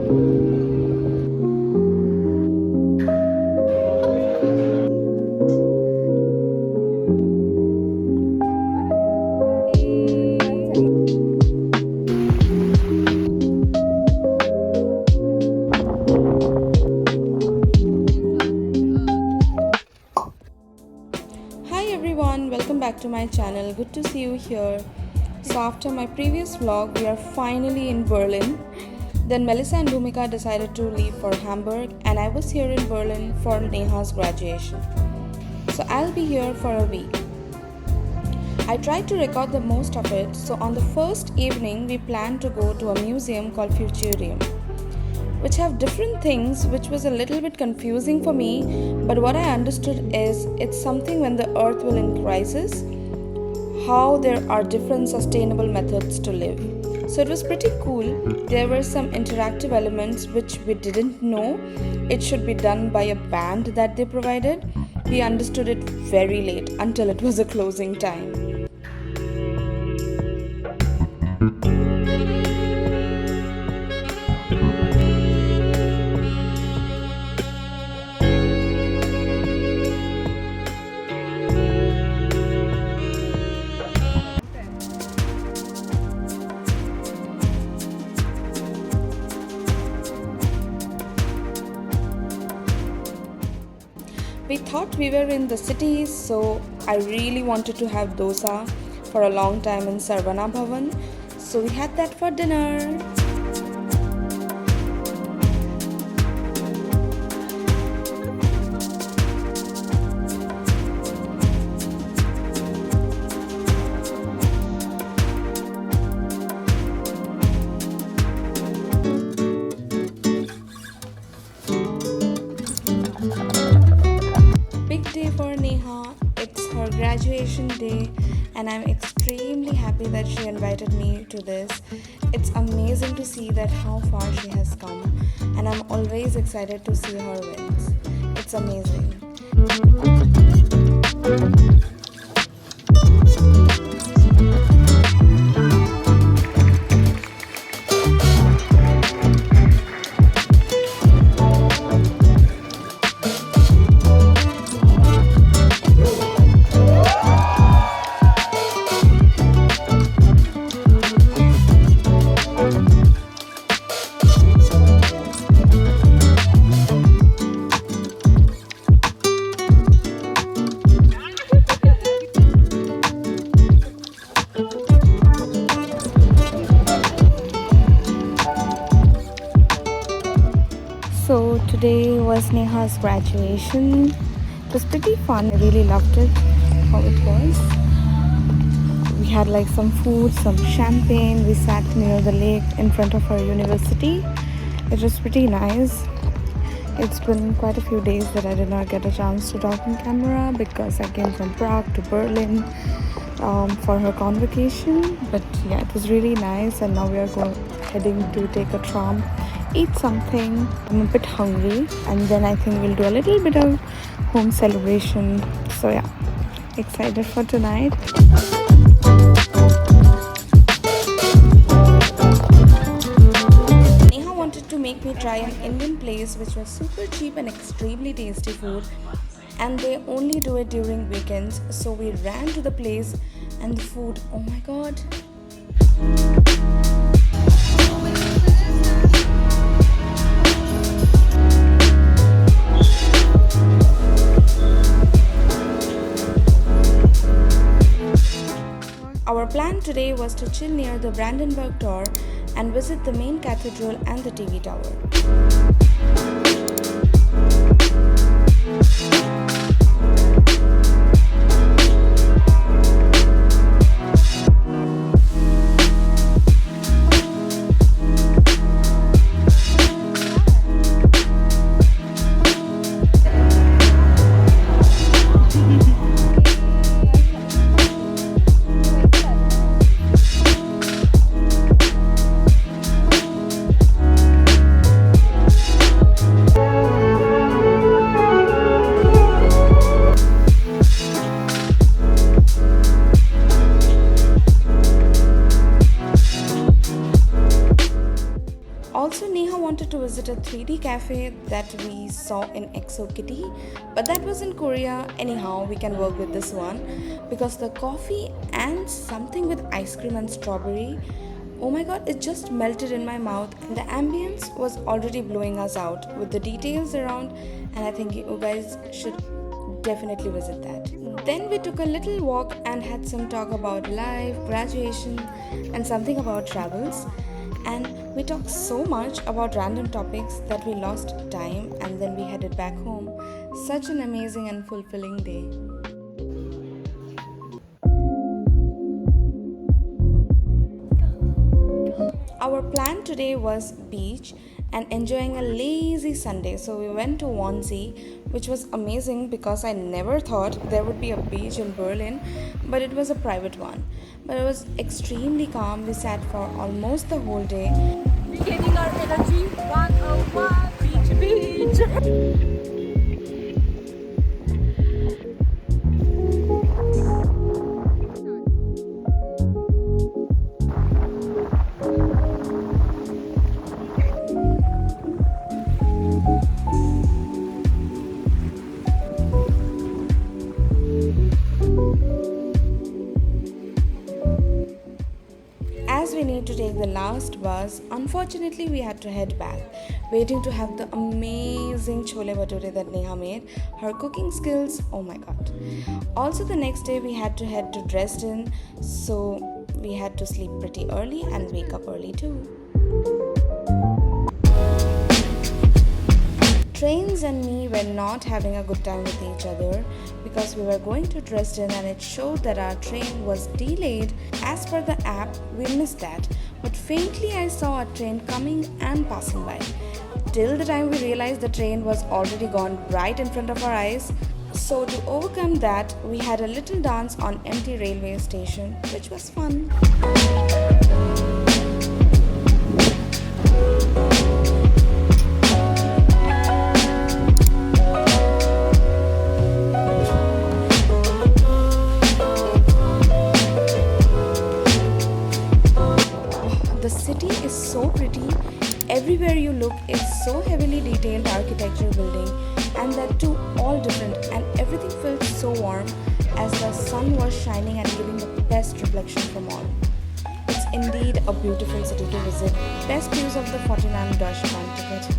Welcome back to my channel. Good to see you here. So after my previous vlog, we are finally in Berlin. Then Melissa and Bhumika decided to leave for Hamburg, and I was here in Berlin for Neha's graduation. So I'll be here for a week. I tried to record the most of it, so on the first evening we planned to go to a museum called Futurium, which have different things, which was a little bit confusing for me, but what I understood is it's something when the earth will in crisis, how there are different sustainable methods to live. So it was pretty cool. There were some interactive elements which we didn't know it should be done by a band that they provided. We understood it very late until it was a closing time. We thought we were in the city, so I really wanted to have dosa for a long time in Sarvana Bhavan. So we had that for dinner. Day for Neha. It's her graduation day, and I'm extremely happy that she invited me to this. It's amazing to see that how far she has come, and I'm always excited to see her wins. It's amazing. So today was Neha's graduation. It was pretty fun. I really loved it, how it was. We had like some food, some champagne. We sat near the lake in front of our university. It was pretty nice. It's been quite a few days that I did not get a chance to talk on camera because I came from Prague to Berlin for her convocation. But yeah, it was really nice, and now we are heading to take a tram, eat something. I'm a bit hungry, and then I think we'll do a little bit of home celebration. So yeah, excited for tonight. Neha wanted to make me try an Indian place which was super cheap and extremely tasty food, and they only do it during weekends. So we ran to the place, and the food, oh my god. Our plan today was to chill near the Brandenburg Tor and visit the main cathedral and the TV tower. Also, Neha wanted to visit a 3D cafe that we saw in Exo Kitty, but that was in Korea. Anyhow, we can work with this one because the coffee and something with ice cream and strawberry. Oh my god, it just melted in my mouth, and the ambience was already blowing us out with the details around, and I think you guys should definitely visit that. Then we took a little walk and had some talk about life, graduation, and something about travels. And we talked so much about random topics that we lost time and then we headed back home. Such an amazing and fulfilling day. Our plan today was beach and enjoying a lazy Sunday. So we went to Wannsee, which was amazing because I never thought there would be a beach in Berlin, but it was a private one. But it was extremely calm. We sat for almost the whole day. Regaining our energy, 101 beach. As we need to take the last bus, unfortunately we had to head back, waiting to have the amazing chole bhature that Neha made. Her cooking skills, oh my god. Also the next day we had to head to Dresden, so we had to sleep pretty early and wake up early too. Trains and me were not having a good time with each other because we were going to Dresden and it showed that our train was delayed. As per the app, we missed that, but faintly I saw a train coming and passing by. Till the time we realized the train was already gone right in front of our eyes. So to overcome that, we had a little dance on empty railway station, which was fun. The city is so pretty. Everywhere you look is so heavily detailed architecture building, and that too all different, and everything felt so warm as the sun was shining and giving the best reflection from all. It's indeed a beautiful city to visit. Best use of the 49 Deutsche Bahn ticket.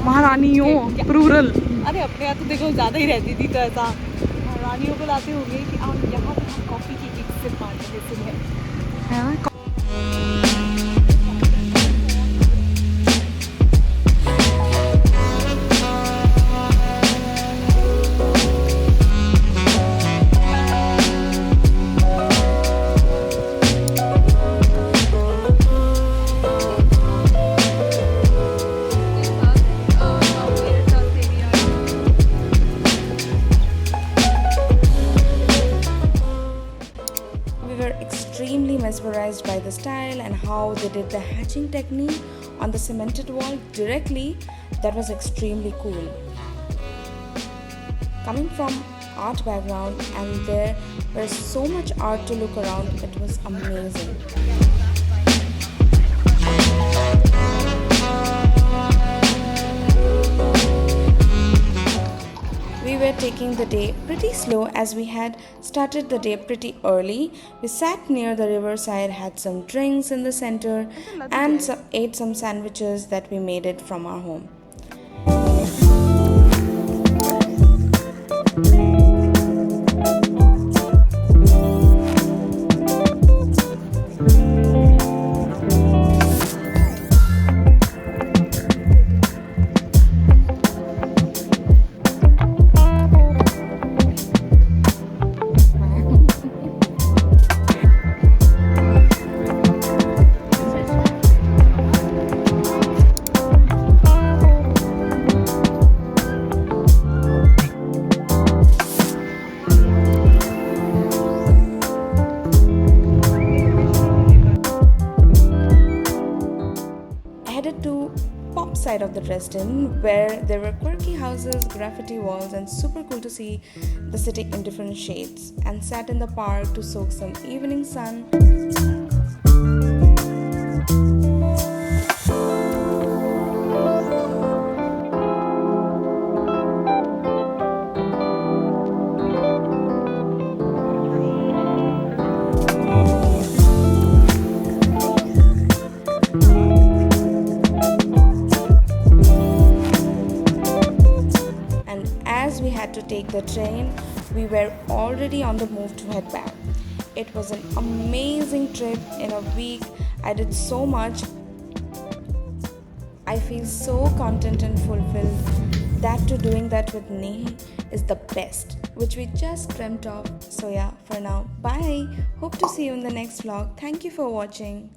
महारानियों plural. अरे अपने यहाँ तो देखो ज़्यादा ही रहती थी, तो ऐसा महारानियों को लाते होंगे कि आप यहाँ पे हम कॉफ़ी की एक सिप मार देते हैं। Extremely mesmerized by the style and how they did the hatching technique on the cemented wall directly. That was extremely cool. Coming from art background, and there was so much art to look around, it was amazing. We were taking the day pretty slow as we had started the day pretty early. We sat near the riverside, had some drinks in the center, and ate some sandwiches that we made it from our home. side of the Dresden, where there were quirky houses, graffiti walls, and super cool to see the city in different shades, and sat in the park to soak some evening sun. And as we had to take the train, we were already on the move to head back. It was an amazing trip. In a week, I did so much. I feel so content and fulfilled. That to doing that with nehiii is the best, which we just dreamt of. So yeah, for now, bye. Hope to see you in the next vlog. Thank you for watching.